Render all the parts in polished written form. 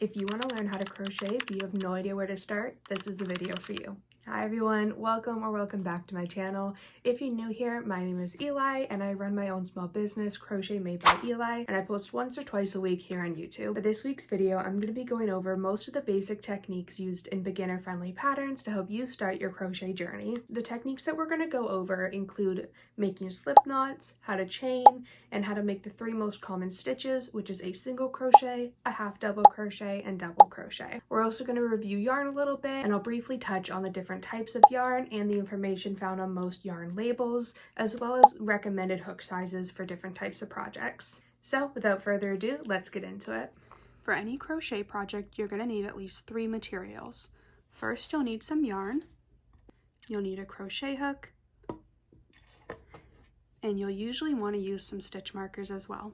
If you want to learn how to crochet but you have no idea where to start, this is the video for you. Hi everyone, welcome back to my channel. If you're new here, my name is Eli and I run my own small business, Crochet Made by Eli, and I post once or twice a week here on YouTube. For this week's video, I'm going to be going over most of the basic techniques used in beginner-friendly patterns to help you start your crochet journey. The techniques that we're going to go over include making slip knots, how to chain, and how to make the three most common stitches, which is a single crochet, a half double crochet, and double crochet. We're also going to review yarn a little bit, and I'll briefly touch on the different types of yarn and the information found on most yarn labels, as well as recommended hook sizes for different types of projects. So without further ado, let's get into it. For any crochet project, you're going to need at least 3 materials. First, you'll need some yarn, you'll need a crochet hook, and you'll usually want to use some stitch markers as well.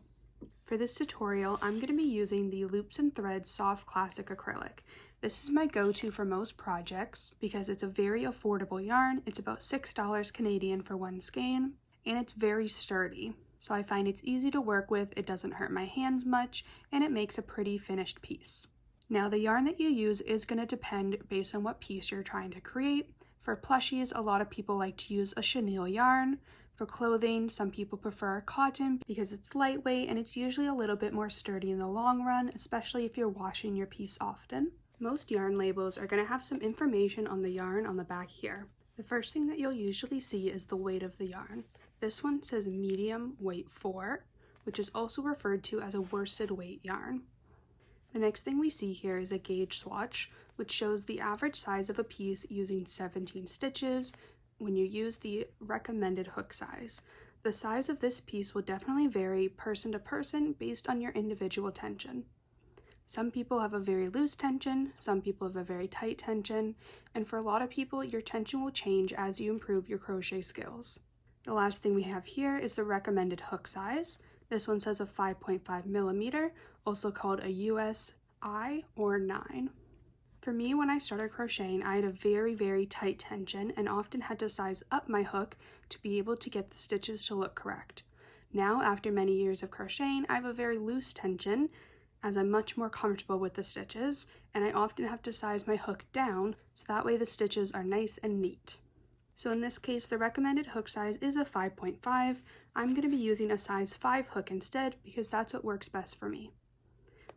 For this tutorial, I'm going to be using the Loops and Threads Soft Classic Acrylic. This is my go-to for most projects because it's a very affordable yarn. It's about $6 Canadian for one skein, and it's very sturdy. So I find it's easy to work with, it doesn't hurt my hands much, and it makes a pretty finished piece. Now the yarn that you use is going to depend based on what piece you're trying to create. For plushies, a lot of people like to use a chenille yarn. For clothing, some people prefer cotton because it's lightweight and it's usually a little bit more sturdy in the long run, especially if you're washing your piece often. Most yarn labels are going to have some information on the yarn on the back here. The first thing that you'll usually see is the weight of the yarn. This one says medium weight 4, which is also referred to as a worsted weight yarn. The next thing we see here is a gauge swatch, which shows the average size of a piece using 17 stitches when you use the recommended hook size. The size of this piece will definitely vary person to person based on your individual tension. Some people have a very loose tension, some people have a very tight tension, and for a lot of people, your tension will change as you improve your crochet skills. The last thing we have here is the recommended hook size. This one says a 5.5 millimeter, also called a USI or 9. For me, when I started crocheting, I had a very tight tension and often had to size up my hook to be able to get the stitches to look correct. Now, after many years of crocheting, I have a very loose tension as I'm much more comfortable with the stitches, and I often have to size my hook down so that way the stitches are nice and neat. So in this case, the recommended hook size is a 5.5. I'm going to be using a size 5 hook instead because that's what works best for me.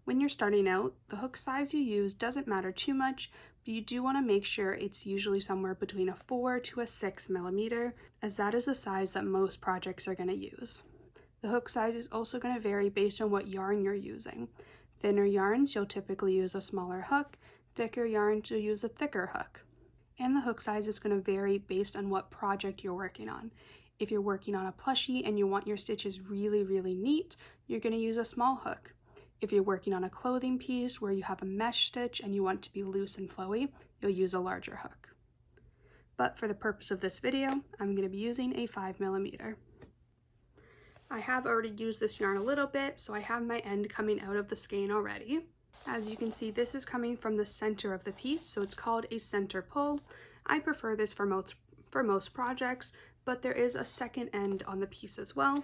When you're starting out, the hook size you use doesn't matter too much, but you do want to make sure it's usually somewhere between a 4 to a 6 millimeter, as that is the size that most projects are going to use. The hook size is also going to vary based on what yarn you're using. Thinner yarns, you'll typically use a smaller hook. Thicker yarns, you'll use a thicker hook. And the hook size is going to vary based on what project you're working on. If you're working on a plushie and you want your stitches really neat, you're going to use a small hook. If you're working on a clothing piece where you have a mesh stitch and you want to be loose and flowy, you'll use a larger hook. But for the purpose of this video, I'm going to be using a 5 millimeter. I have already used this yarn a little bit, so I have my end coming out of the skein already. As you can see, this is coming from the center of the piece, so it's called a center pull. I prefer this for most projects, but there is a second end on the piece as well.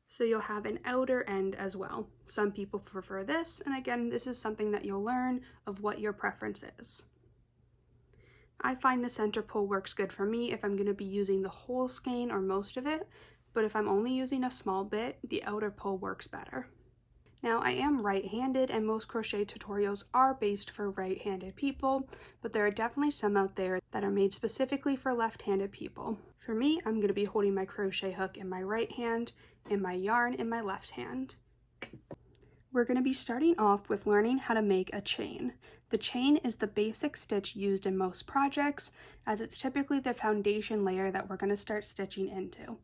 So you'll have an outer end as well. Some people prefer this, and again, this is something that you'll learn of what your preference is. I find the center pull works good for me if I'm going to be using the whole skein or most of it, but if I'm only using a small bit, the outer pull works better. Now, I am right-handed, and most crochet tutorials are based for right-handed people, but there are definitely some out there that are made specifically for left-handed people. For me, I'm going to be holding my crochet hook in my right hand and my yarn in my left hand. We're going to be starting off with learning how to make a chain. The chain is the basic stitch used in most projects, as it's typically the foundation layer that we're going to start stitching into.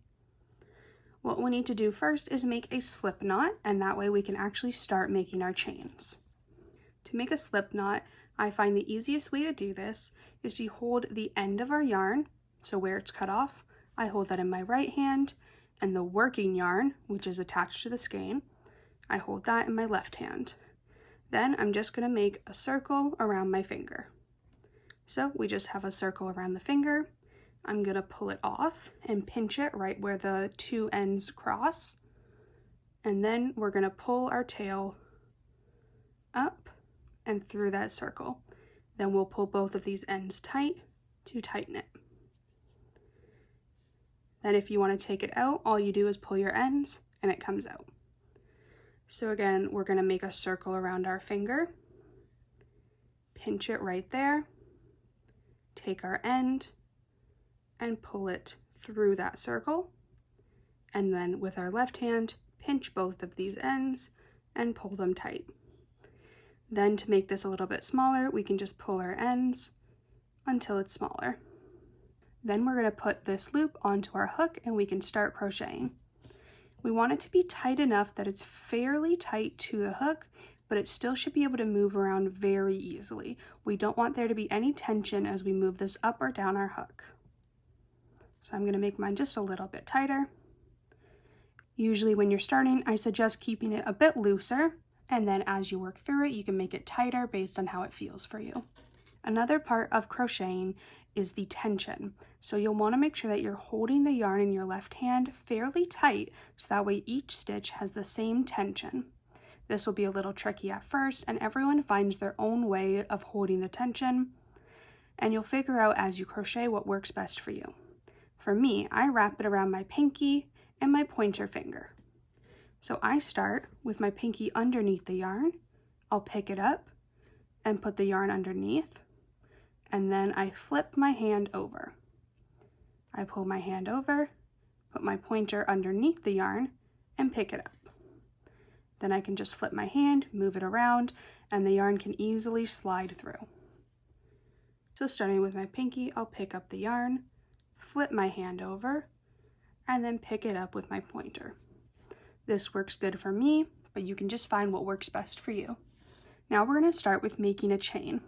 What we need to do first is make a slip knot, and that way we can actually start making our chains. To make a slip knot, I find the easiest way to do this is to hold the end of our yarn, so where it's cut off, I hold that in my right hand, and the working yarn, which is attached to the skein, I hold that in my left hand. Then I'm just going to make a circle around my finger. So we just have a circle around the finger. I'm going to pull it off and pinch it right where the two ends cross, And then we're going to pull our tail up and through that circle. Then we'll pull both of these ends tight to tighten it. Then if you want to take it out, all you do is pull your ends and it comes out. So again, we're going to make a circle around our finger, pinch it right there, take our end and pull it through that circle. And then with our left hand, pinch both of these ends and pull them tight. Then to make this a little bit smaller, we can just pull our ends until it's smaller. Then we're going to put this loop onto our hook and we can start crocheting. We want it to be tight enough that it's fairly tight to the hook, but it still should be able to move around very easily. We don't want there to be any tension as we move this up or down our hook. So I'm going to make mine just a little bit tighter. Usually when you're starting, I suggest keeping it a bit looser, and then as you work through it, you can make it tighter based on how it feels for you. Another part of crocheting is the tension. So you'll want to make sure that you're holding the yarn in your left hand fairly tight, so that way each stitch has the same tension. This will be a little tricky at first, and everyone finds their own way of holding the tension, and you'll figure out as you crochet what works best for you. For me, I wrap it around my pinky and my pointer finger. So I start with my pinky underneath the yarn. I'll pick it up and put the yarn underneath, and then I flip my hand over. I pull my hand over, put my pointer underneath the yarn, and pick it up. Then I can just flip my hand, move it around, and the yarn can easily slide through. So starting with my pinky, I'll pick up the yarn, flip my hand over, and then pick it up with my pointer. This works good for me, but you can just find what works best for you. Now we're going to start with making a chain.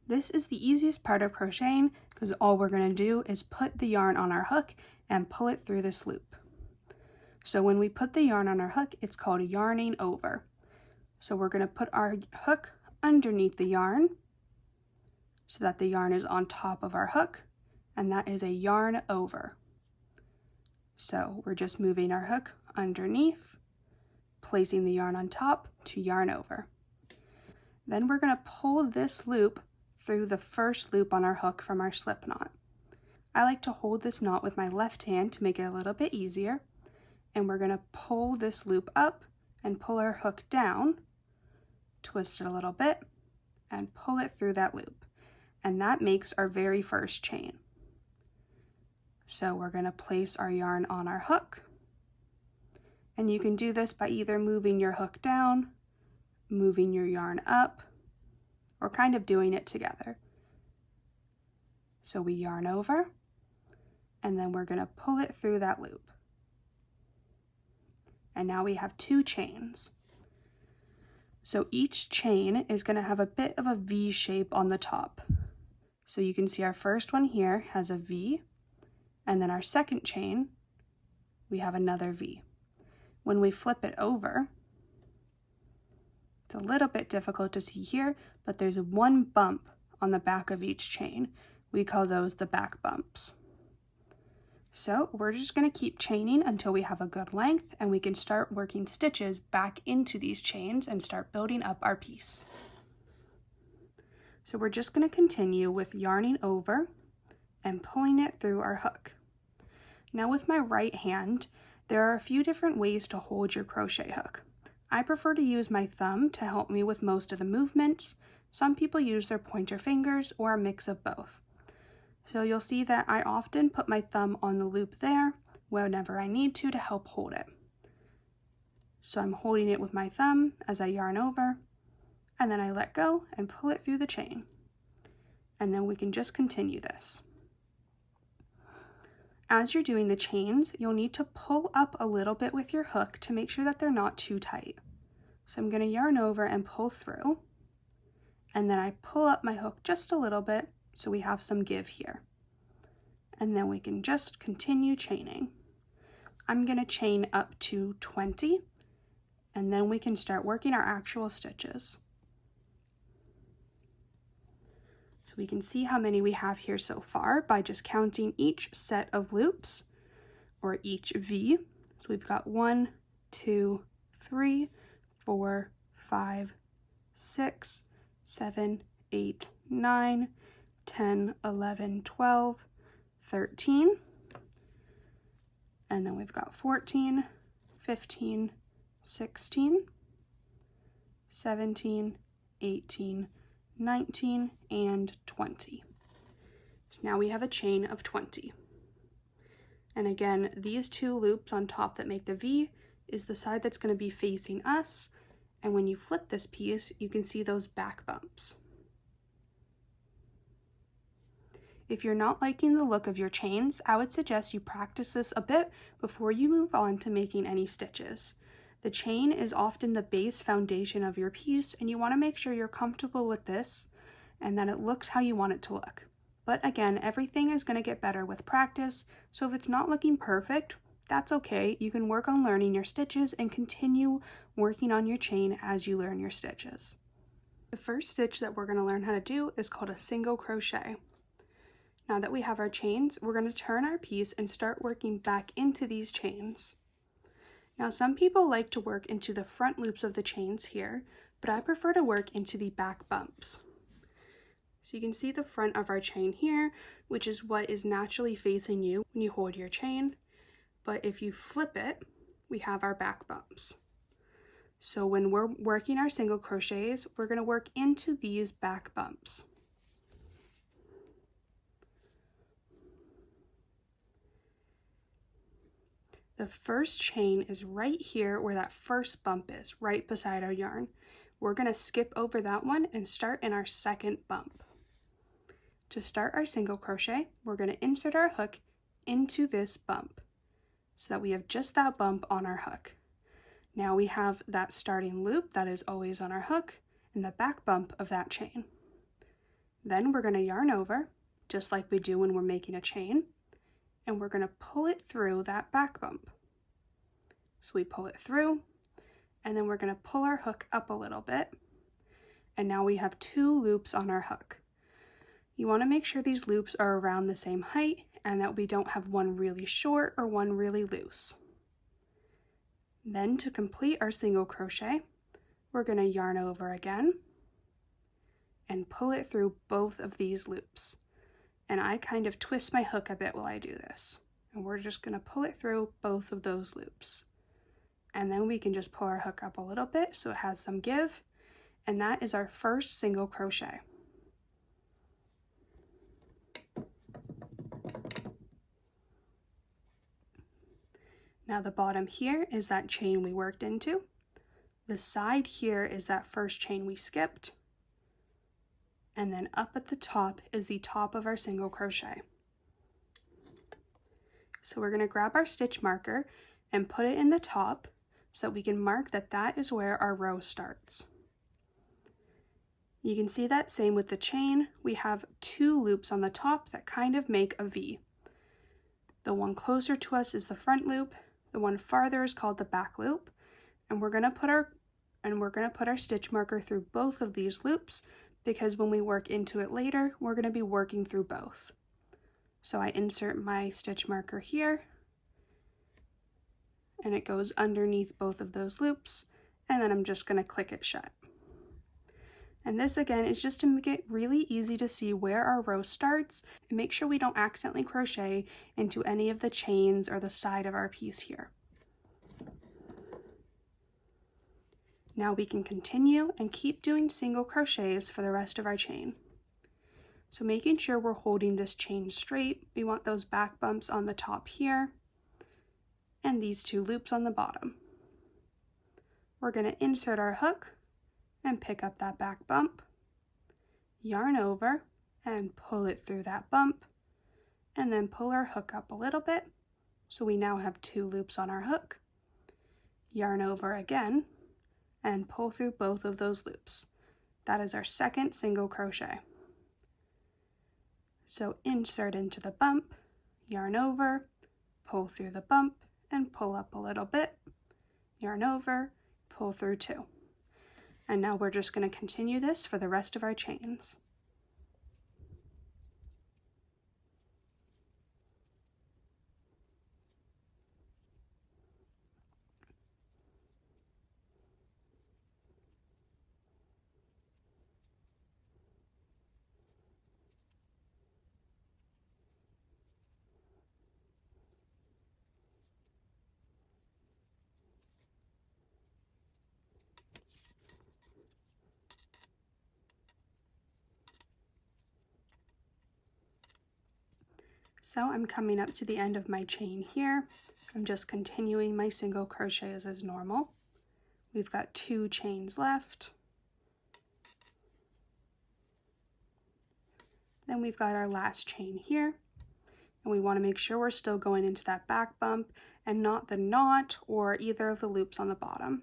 This is the easiest part of crocheting because all we're going to do is put the yarn on our hook and pull it through this loop. So when we put the yarn on our hook, it's called yarning over. So we're going to put our hook underneath the yarn so that the yarn is on top of our hook, and that is a yarn over. So we're just moving our hook underneath, placing the yarn on top to yarn over. Then we're going to pull this loop through the first loop on our hook from our slip knot. I like to hold this knot with my left hand to make it a little bit easier, and we're going to pull this loop up and pull our hook down, twist it a little bit, and pull it through that loop. And that makes our very first chain. So we're going to place our yarn on our hook, and you can do this by either moving your hook down, moving your yarn up, or kind of doing it together. So we yarn over, and then we're going to pull it through that loop. And now we have 2 chains. So each chain is going to have a bit of a V shape on the top. So you can see our first one here has a V, and then our second chain, we have another V. When we flip it over, it's a little bit difficult to see here, but there's one bump on the back of each chain. We call those the back bumps. So we're just going to keep chaining until we have a good length, and we can start working stitches back into these chains and start building up our piece. So we're just going to continue with yarning over and pulling it through our hook. Now with my right hand, there are a few different ways to hold your crochet hook. I prefer to use my thumb to help me with most of the movements. Some people use their pointer fingers or a mix of both. So you'll see that I often put my thumb on the loop there whenever I need to help hold it. So I'm holding it with my thumb as I yarn over, and then I let go and pull it through the chain. And then we can just continue this. As you're doing the chains, you'll need to pull up a little bit with your hook to make sure that they're not too tight. So I'm going to yarn over and pull through, and then I pull up my hook just a little bit so we have some give here. And then we can just continue chaining. I'm going to chain up to 20, and then we can start working our actual stitches. So we can see how many we have here so far by just counting each set of loops, or each V. So we've got 1, 2, 3, 4, 5, 6, 7, 8, 9, 10, 11, 12, 13, and then we've got 14, 15, 16, 17, 18, 19, and 20. So now we have a chain of 20. And again, these two loops on top that make the V is the side that's going to be facing us, and when you flip this piece, you can see those back bumps. If you're not liking the look of your chains, I would suggest you practice this a bit before you move on to making any stitches. The chain is often the base foundation of your piece, and you want to make sure you're comfortable with this and that it looks how you want it to look. But again, everything is going to get better with practice, so if it's not looking perfect, that's okay. You can work on learning your stitches and continue working on your chain as you learn your stitches. The first stitch that we're going to learn how to do is called a single crochet. Now that we have our chains, we're going to turn our piece and start working back into these chains. Now some people like to work into the front loops of the chains here, but I prefer to work into the back bumps. So you can see the front of our chain here, which is what is naturally facing you when you hold your chain, but if you flip it, we have our back bumps. So when we're working our single crochets, we're going to work into these back bumps. The first chain is right here where that first bump is, right beside our yarn. We're going to skip over that one and start in our second bump. To start our single crochet, we're going to insert our hook into this bump so that we have just that bump on our hook. Now we have that starting loop that is always on our hook and the back bump of that chain. Then we're going to yarn over, just like we do when we're making a chain, and we're going to pull it through that back bump. So we pull it through, and then we're going to pull our hook up a little bit, and now we have two loops on our hook. You want to make sure these loops are around the same height and that we don't have one really short or one really loose. Then to complete our single crochet, we're going to yarn over again and pull it through both of these loops. And I kind of twist my hook a bit while I do this. And we're just going to pull it through both of those loops. And then we can just pull our hook up a little bit so it has some give. And that is our first single crochet. Now the bottom here is that chain we worked into. The side here is that first chain we skipped. And then up at the top is the top of our single crochet. So we're going to grab our stitch marker and put it in the top so that we can mark that that is where our row starts. You can see that same with the chain. We have two loops on the top that kind of make a V. The one closer to us is the front loop. The one farther is called the back loop. And we're going to put our stitch marker through both of these loops, because when we work into it later, we're going to be working through both. So I insert my stitch marker here, and it goes underneath both of those loops, and then I'm just going to click it shut. And this again is just to make it really easy to see where our row starts and make sure we don't accidentally crochet into any of the chains or the side of our piece here. Now we can continue and keep doing single crochets for the rest of our chain. So making sure we're holding this chain straight, we want those back bumps on the top here and these two loops on the bottom. We're going to insert our hook and pick up that back bump, yarn over and pull it through that bump, and then pull our hook up a little bit so we now have two loops on our hook, yarn over again, and pull through both of those loops. That is our second single crochet. So insert into the bump, yarn over, pull through the bump, and pull up a little bit, yarn over, pull through two. And now we're just going to continue this for the rest of our chains. So I'm coming up to the end of my chain here. I'm just continuing my single crochets as normal. We've got 2 chains left. Then we've got our last chain here. And we want to make sure we're still going into that back bump and not the knot or either of the loops on the bottom.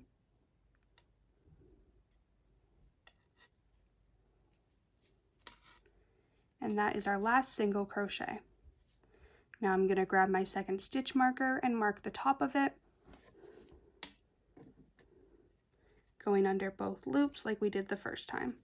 And that is our last single crochet. Now I'm going to grab my second stitch marker and mark the top of it, going under both loops like we did the first time.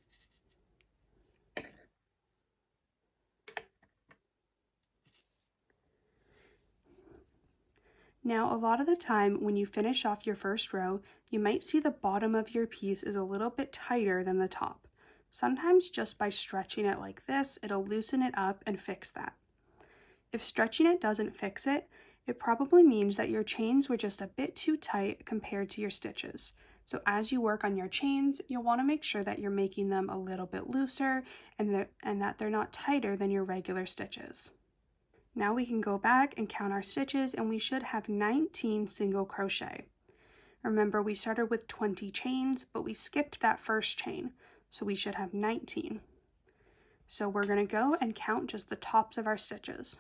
Now, a lot of the time when you finish off your first row, you might see the bottom of your piece is a little bit tighter than the top. Sometimes just by stretching it like this, it'll loosen it up and fix that. If stretching it doesn't fix it, it probably means that your chains were just a bit too tight compared to your stitches. So as you work on your chains, you'll want to make sure that you're making them a little bit looser and that they're not tighter than your regular stitches. Now we can go back and count our stitches and we should have 19 single crochet. Remember, we started with 20 chains, but we skipped that first chain, so we should have 19. So we're going to go and count just the tops of our stitches.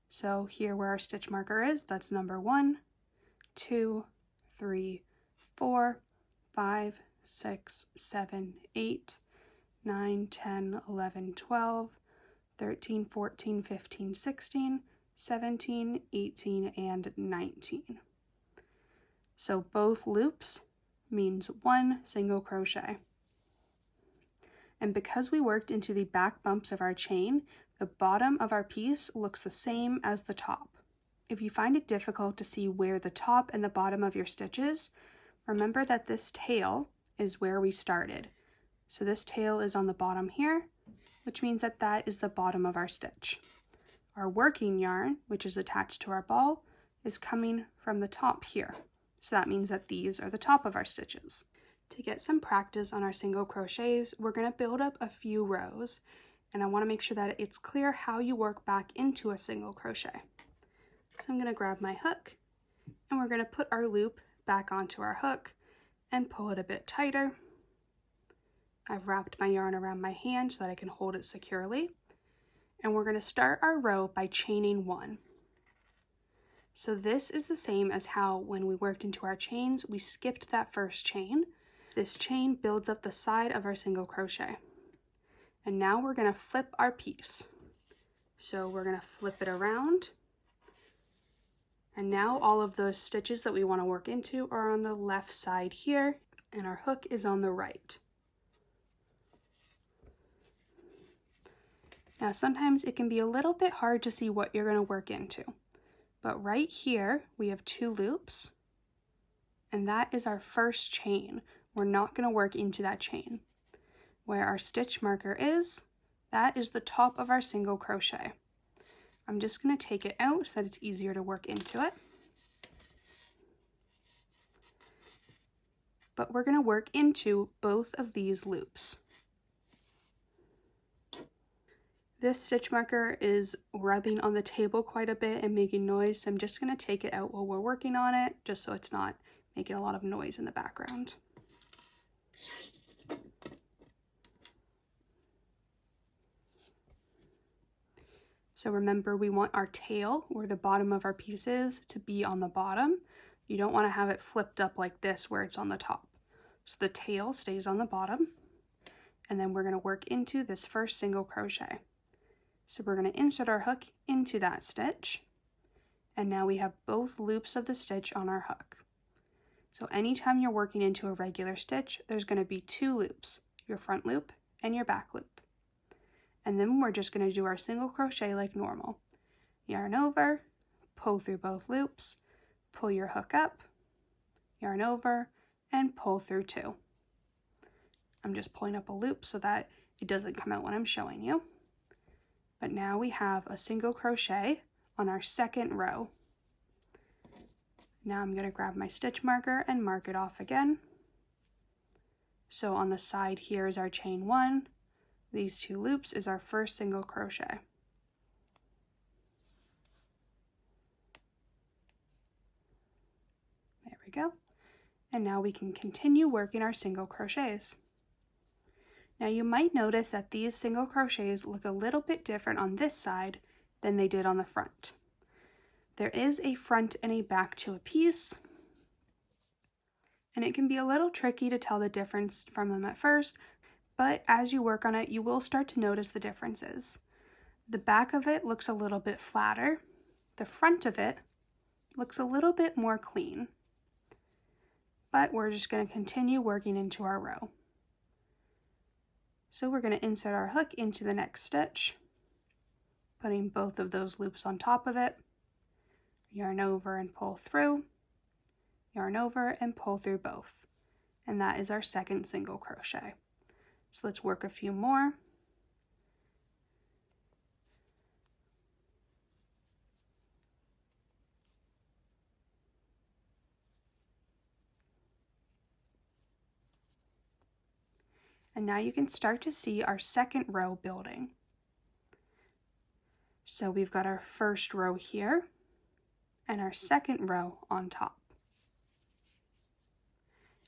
So here where our stitch marker is, that's number 1, 2, 3, 4, 5, 6, 7, 8, 9, 10, 11, 12, 13, 14, 15, 16, 17, 18, and 19. So both loops means 1 single crochet. And because we worked into the back bumps of our chain, the bottom of our piece looks the same as the top. If you find it difficult to see where the top and the bottom of your stitch is, remember that this tail is where we started. So this tail is on the bottom here, which means that that is the bottom of our stitch. Our working yarn, which is attached to our ball, is coming from the top here. So that means that these are the top of our stitches. To get some practice on our single crochets, we're going to build up a few rows, and I want to make sure that it's clear how you work back into a single crochet. So I'm going to grab my hook, and we're going to put our loop back onto our hook and pull it a bit tighter. I've wrapped my yarn around my hand so that I can hold it securely. And we're going to start our row by chaining 1. So this is the same as how when we worked into our chains, we skipped that first chain. This chain builds up the side of our single crochet. And now we're going to flip our piece. So we're going to flip it around. And now all of those stitches that we want to work into are on the left side here, and our hook is on the right. Now sometimes it can be a little bit hard to see what you're going to work into, but right here we have 2 loops, and that is our first chain. We're not going to work into that chain. Where our stitch marker is, that is the top of our single crochet. I'm just going to take it out so that it's easier to work into it. But we're going to work into both of these loops. This stitch marker is rubbing on the table quite a bit and making noise, so I'm just going to take it out while we're working on it, just so it's not making a lot of noise in the background. So remember, we want our tail, where the bottom of our piece is, to be on the bottom. You don't want to have it flipped up like this where it's on the top. So the tail stays on the bottom, and then we're going to work into this first single crochet. So we're going to insert our hook into that stitch, and now we have both loops of the stitch on our hook. So anytime you're working into a regular stitch, there's going to be 2 loops, your front loop and your back loop. And then we're just going to do our single crochet like normal. Yarn over, pull through both loops, pull your hook up, yarn over, and pull through 2. I'm just pulling up a loop so that it doesn't come out when I'm showing you. But now we have a single crochet on our second row. Now I'm going to grab my stitch marker and mark it off again. So on the side here is our chain 1. These 2 loops is our first single crochet. go. And now we can continue working our single crochets. Now you might notice that these single crochets look a little bit different on this side than they did on the front. There is a front and a back to a piece, and it can be a little tricky to tell the difference from them at first, but as you work on it, you will start to notice the differences. The back of it looks a little bit flatter. The front of it looks a little bit more clean. But we're just going to continue working into our row. So we're going to insert our hook into the next stitch, putting both of those loops on top of it, yarn over and pull through, yarn over and pull through both. And that is our second single crochet. So let's work a few more. And now you can start to see our second row building. So we've got our first row here and our second row on top.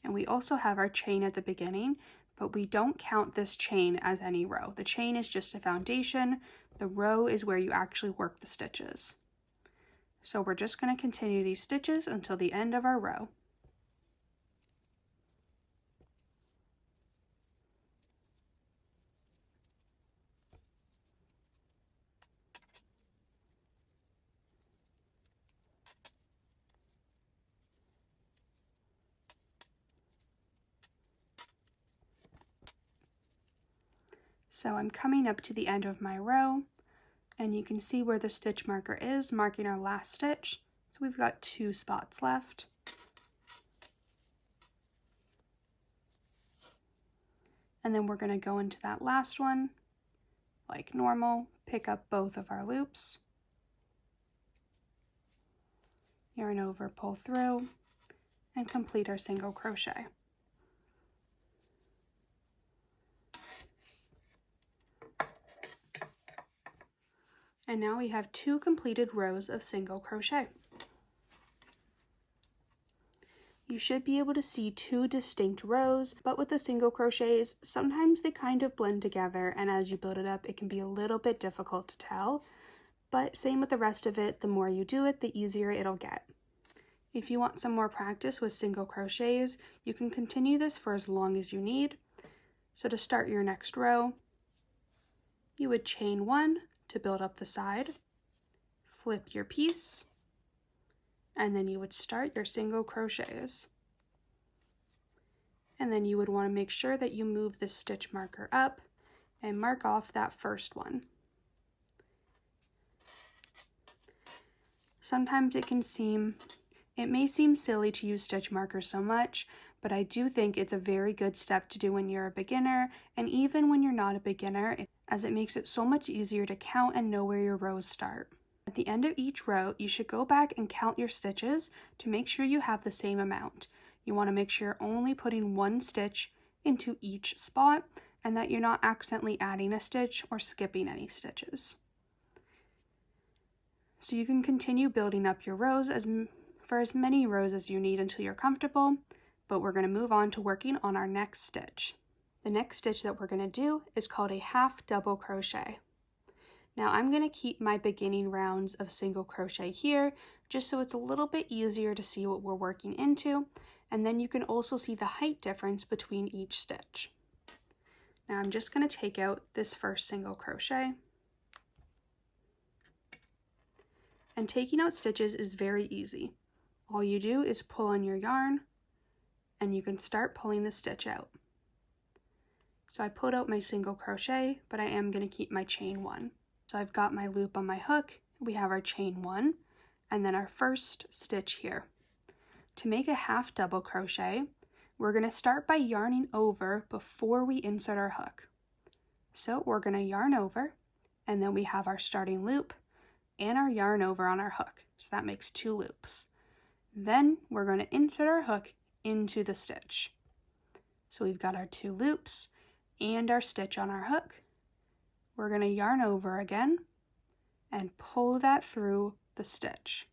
And we also have our chain at the beginning, but we don't count this chain as any row. The chain is just a foundation. The row is where you actually work the stitches. So we're just going to continue these stitches until the end of our row. So I'm coming up to the end of my row, and you can see where the stitch marker is, marking our last stitch. So we've got 2 spots left. And then we're going to go into that last one, like normal, pick up both of our loops, yarn over, pull through, and complete our single crochet. And now we have 2 completed rows of single crochet. You should be able to see 2 distinct rows, but with the single crochets, sometimes they kind of blend together, and as you build it up, it can be a little bit difficult to tell. But same with the rest of it, the more you do it, the easier it'll get. If you want some more practice with single crochets, you can continue this for as long as you need. So to start your next row, you would chain 1 to build up the side, flip your piece, and then you would start your single crochets. And then you would want to make sure that you move the stitch marker up and mark off that first one. Sometimes it may seem silly to use stitch markers so much, but I do think it's a very good step to do when you're a beginner, and even when you're not a beginner, as it makes it so much easier to count and know where your rows start. At the end of each row, you should go back and count your stitches to make sure you have the same amount. You want to make sure you're only putting 1 stitch into each spot and that you're not accidentally adding a stitch or skipping any stitches. So you can continue building up your rows for as many rows as you need until you're comfortable, but we're going to move on to working on our next stitch. The next stitch that we're going to do is called a half double crochet. Now I'm going to keep my beginning rounds of single crochet here just so it's a little bit easier to see what we're working into, and then you can also see the height difference between each stitch. Now I'm just going to take out this first single crochet, and taking out stitches is very easy. All you do is pull on your yarn and you can start pulling the stitch out. So I pulled out my single crochet, but I am going to keep my chain 1. So I've got my loop on my hook, we have our chain 1, and then our first stitch here. To make a half double crochet, we're going to start by yarning over before we insert our hook. So we're going to yarn over, and then we have our starting loop and our yarn over on our hook. So that makes 2 loops. Then we're going to insert our hook into the stitch. So we've got our 2 loops and our stitch on our hook. We're going to yarn over again and pull that through the stitch.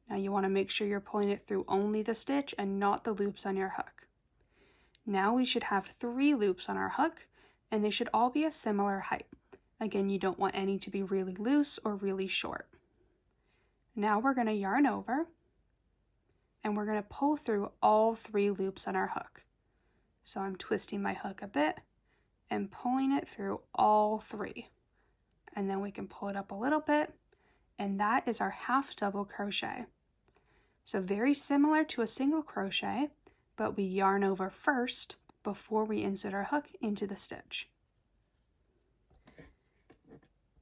Now you want to make sure you're pulling it through only the stitch and not the loops on your hook. Now we should have 3 loops on our hook, and they should all be a similar height. Again, you don't want any to be really loose or really short. Now we're going to yarn over, and we're going to pull through all 3 loops on our hook. So I'm twisting my hook a bit and pulling it through all 3. And then we can pull it up a little bit, and that is our half double crochet. So very similar to a single crochet, but we yarn over first before we insert our hook into the stitch.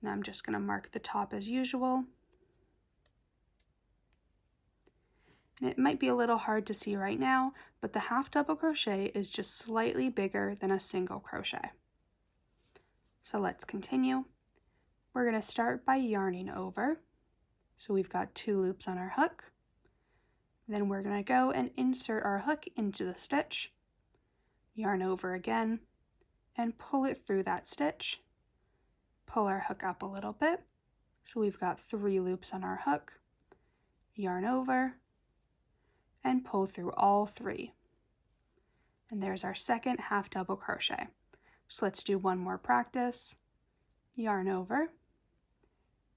Now I'm just going to mark the top as usual. And it might be a little hard to see right now, but the half double crochet is just slightly bigger than a single crochet. So let's continue. We're going to start by yarning over. So we've got 2 loops on our hook. Then we're going to go and insert our hook into the stitch, yarn over again, and pull it through that stitch. Pull our hook up a little bit. So we've got 3 loops on our hook, yarn over, and pull through all 3. And there's our second half double crochet. So let's do one more practice. Yarn over,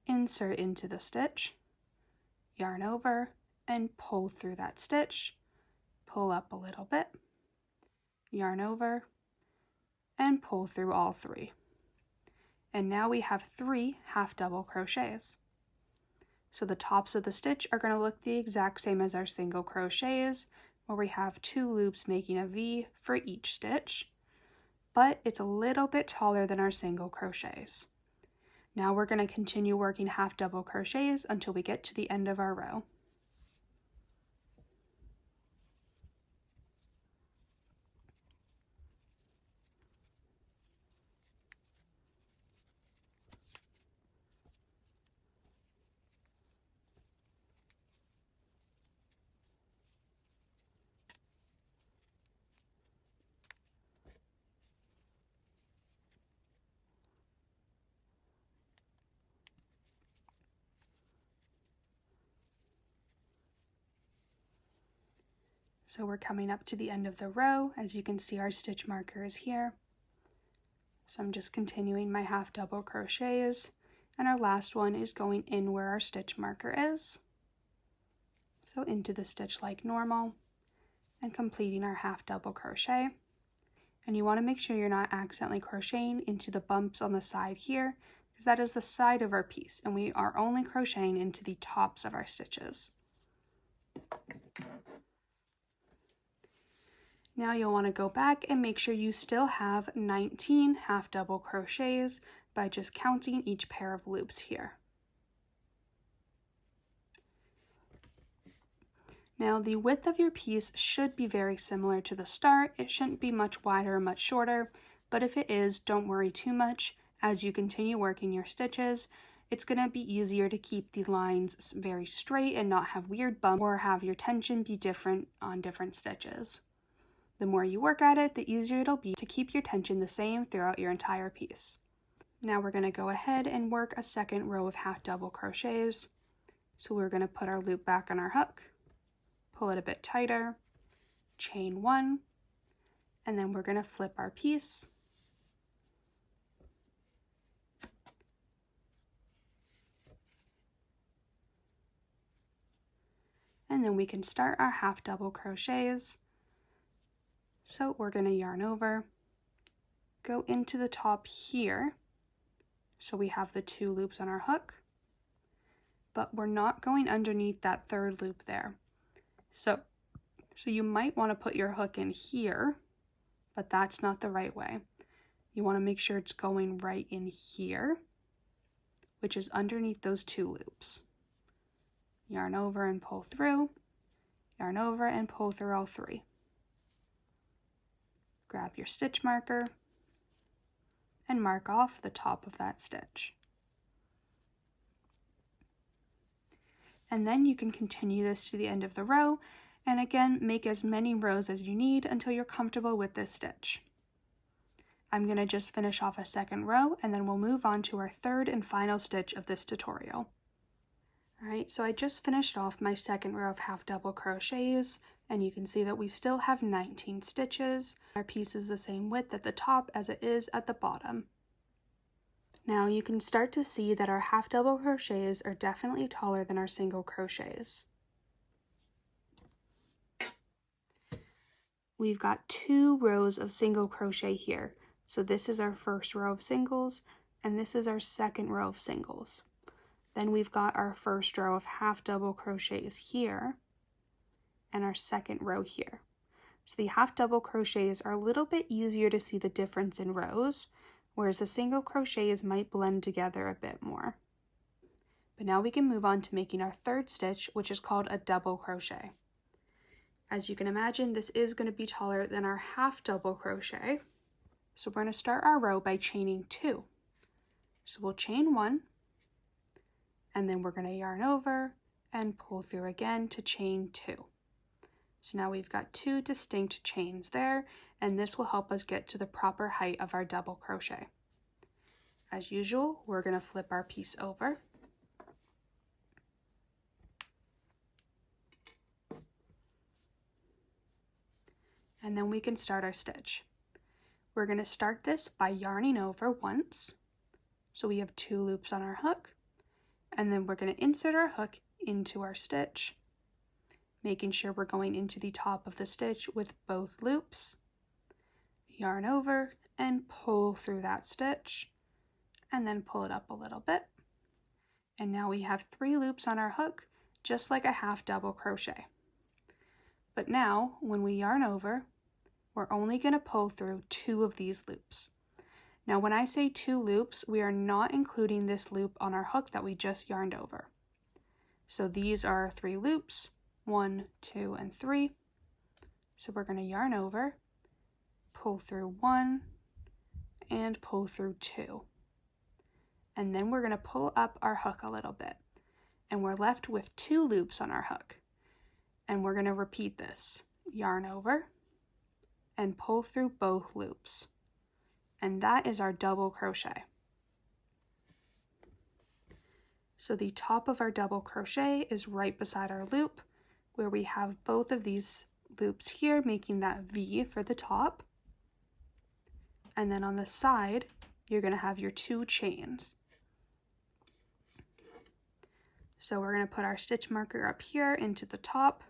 insert into the stitch, yarn over, and pull through that stitch, pull up a little bit, yarn over, and pull through all 3. And now we have 3 half double crochets. So the tops of the stitch are going to look the exact same as our single crochets, where we have 2 loops making a V for each stitch, but it's a little bit taller than our single crochets. Now we're going to continue working half double crochets until we get to the end of our row. So we're coming up to the end of the row. As you can see, our stitch marker is here. So I'm just continuing my half double crochets, and our last one is going in where our stitch marker is. So into the stitch like normal, and completing our half double crochet. And you want to make sure you're not accidentally crocheting into the bumps on the side here, because that is the side of our piece, and we are only crocheting into the tops of our stitches. Now you'll want to go back and make sure you still have 19 half double crochets by just counting each pair of loops here. Now the width of your piece should be very similar to the start. It shouldn't be much wider or much shorter, but if it is, don't worry too much. As you continue working your stitches, it's going to be easier to keep the lines very straight and not have weird bumps or have your tension be different on different stitches. The more you work at it, the easier it'll be to keep your tension the same throughout your entire piece. Now we're going to go ahead and work a second row of half double crochets. So we're going to put our loop back on our hook, pull it a bit tighter, chain 1, and then we're going to flip our piece. And then we can start our half double crochets. So we're going to yarn over, go into the top here, so we have the 2 loops on our hook, but we're not going underneath that 3rd loop there. So you might want to put your hook in here, but that's not the right way. You want to make sure it's going right in here, which is underneath those 2 loops. Yarn over and pull through, yarn over and pull through all 3. Grab your stitch marker and mark off the top of that stitch. And then you can continue this to the end of the row, and again, make as many rows as you need until you're comfortable with this stitch. I'm going to just finish off a second row, and then we'll move on to our 3rd and final stitch of this tutorial. Alright, so I just finished off my second row of half double crochets, and you can see that we still have 19 stitches. Our piece is the same width at the top as it is at the bottom. Now you can start to see that our half double crochets are definitely taller than our single crochets. We've got 2 rows of single crochet here. So this is our first row of singles, and this is our second row of singles. Then we've got our first row of half double crochets here, and our second row here. So the half double crochets are a little bit easier to see the difference in rows, whereas the single crochets might blend together a bit more. But now we can move on to making our third stitch, which is called a double crochet. As you can imagine, this is going to be taller than our half double crochet. So we're going to start our row by chaining 2. So we'll chain 1, and then we're going to yarn over and pull through again to chain 2. So now we've got 2 distinct chains there, and this will help us get to the proper height of our double crochet. As usual, we're going to flip our piece over. And then we can start our stitch. We're going to start this by yarning over once. So we have 2 loops on our hook, and then we're going to insert our hook into our stitch, making sure we're going into the top of the stitch with both loops. Yarn over and pull through that stitch, and then pull it up a little bit. And now we have 3 loops on our hook, just like a half double crochet. But now, when we yarn over, we're only going to pull through 2 of these loops. Now when I say 2 loops, we are not including this loop on our hook that we just yarned over. So these are 3 loops, 1, 2, and 3. So we're going to yarn over, pull through 1, and pull through 2. And then we're going to pull up our hook a little bit. And we're left with 2 loops on our hook. And we're going to repeat this. Yarn over, and pull through both loops. And that is our double crochet. So the top of our double crochet is right beside our loop, where we have both of these loops here, making that V for the top. And then on the side, you're going to have your 2 chains. So we're going to put our stitch marker up here into the top,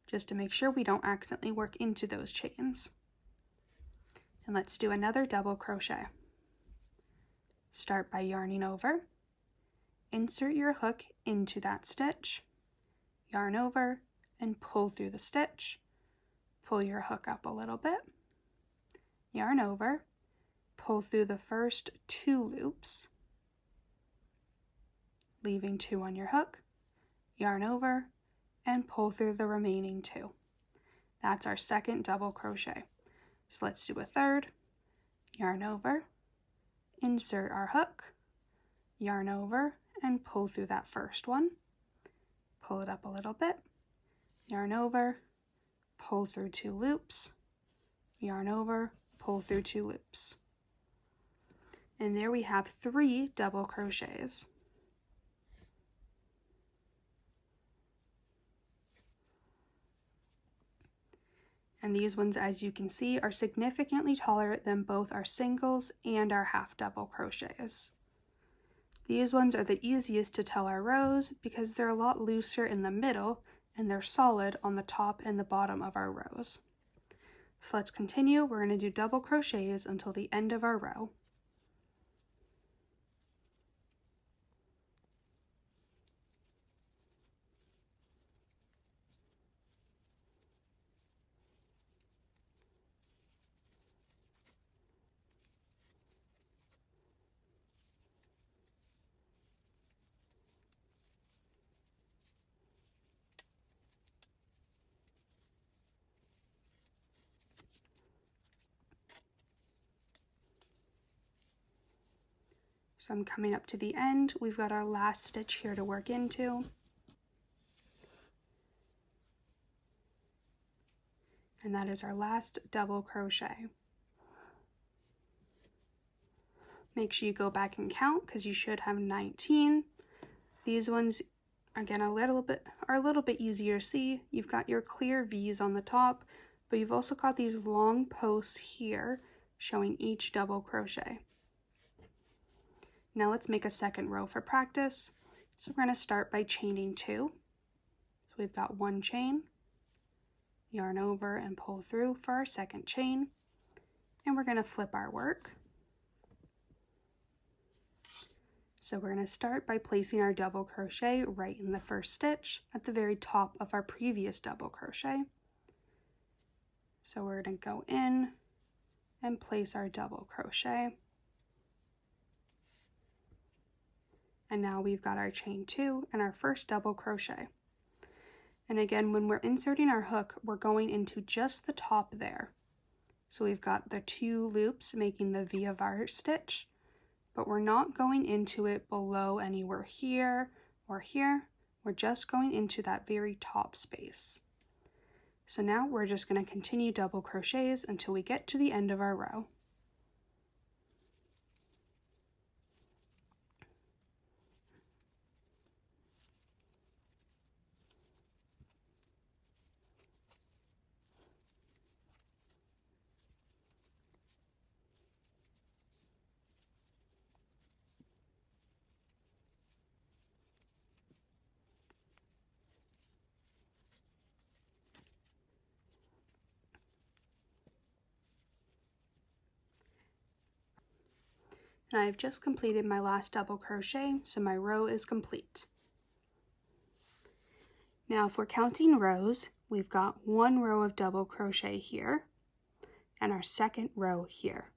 just to make sure we don't accidentally work into those chains. And let's do another double crochet. Start by yarning over, insert your hook into that stitch, yarn over, and pull through the stitch. Pull your hook up a little bit, yarn over, pull through the first 2 loops, leaving 2 on your hook, yarn over, and pull through the remaining 2. That's our second double crochet. So let's do a third. Yarn over, insert our hook, yarn over, and pull through that first one. Pull it up a little bit, yarn over, pull through 2 loops, yarn over, pull through 2 loops. And there we have 3 double crochets. And these ones, as you can see, are significantly taller than both our singles and our half double crochets. These ones are the easiest to tell our rows because they're a lot looser in the middle and they're solid on the top and the bottom of our rows. So let's continue. We're going to do double crochets until the end of our row. So I'm coming up to the end. We've got our last stitch here to work into. And that is our last double crochet. Make sure you go back and count because you should have 19. These ones again, are a little bit easier to see. You've got your clear V's on the top, but you've also got these long posts here showing each double crochet. Now let's make a second row for practice. So we're going to start by chaining 2. So we've got 1 chain, yarn over and pull through for our second chain, and we're going to flip our work. So we're going to start by placing our double crochet right in the first stitch at the very top of our previous double crochet. So we're going to go in and place our double crochet. And now we've got our chain 2 and our first double crochet. And again, when we're inserting our hook, we're going into just the top there. So we've got the 2 loops making the V of our stitch, but we're not going into it below anywhere here or here. We're just going into that very top space. So now we're just going to continue double crochets until we get to the end of our row. And I've just completed my last double crochet, so my row is complete. Now if we're counting rows, we've got 1 row of double crochet here and our second row here.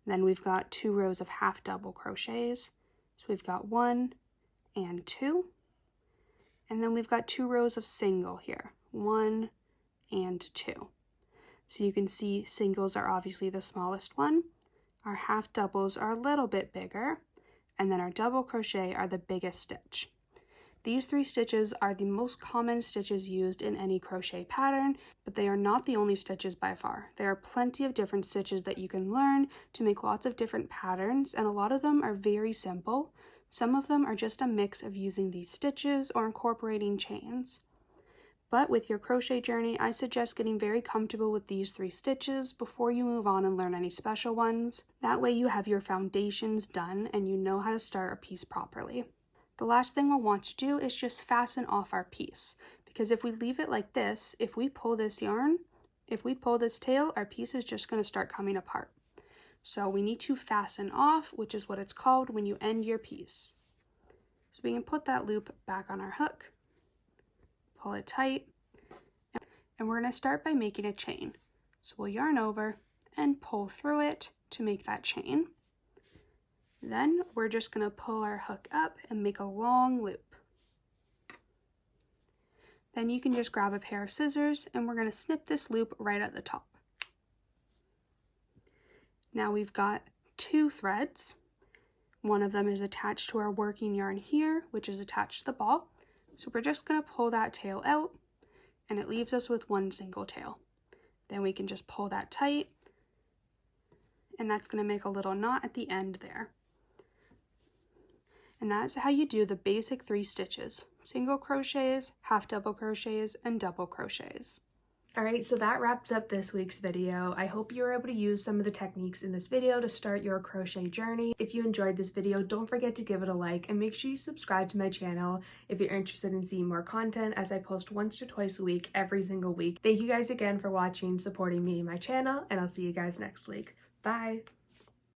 Then we've got 2 rows of half double crochets, so we've got 1 and 2, and then we've got 2 rows of single here, 1 and 2. So you can see singles are obviously the smallest one. Our half doubles are a little bit bigger, and then our double crochet are the biggest stitch. These 3 stitches are the most common stitches used in any crochet pattern, but they are not the only stitches by far. There are plenty of different stitches that you can learn to make lots of different patterns, and a lot of them are very simple. Some of them are just a mix of using these stitches or incorporating chains. But with your crochet journey, I suggest getting very comfortable with these 3 stitches before you move on and learn any special ones. That way you have your foundations done and you know how to start a piece properly. The last thing we'll want to do is just fasten off our piece, because if we leave it like this, if we pull this yarn, if we pull this tail, our piece is just going to start coming apart. So we need to fasten off, which is what it's called when you end your piece. So we can put that loop back on our hook, pull it tight, and we're going to start by making a chain. So we'll yarn over and pull through it to make that chain. Then we're just going to pull our hook up and make a long loop. Then you can just grab a pair of scissors and we're going to snip this loop right at the top. Now we've got 2 threads. One of them is attached to our working yarn here, which is attached to the ball. So we're just going to pull that tail out and it leaves us with 1 single tail. Then we can just pull that tight and that's going to make a little knot at the end there. And that's how you do the basic 3 stitches: single crochets, half double crochets, and double crochets. Alright, so that wraps up this week's video. I hope you were able to use some of the techniques in this video to start your crochet journey. If you enjoyed this video, don't forget to give it a like and make sure you subscribe to my channel if you're interested in seeing more content, as I post once to twice a week, every single week. Thank you guys again for watching, supporting me and my channel, and I'll see you guys next week. Bye!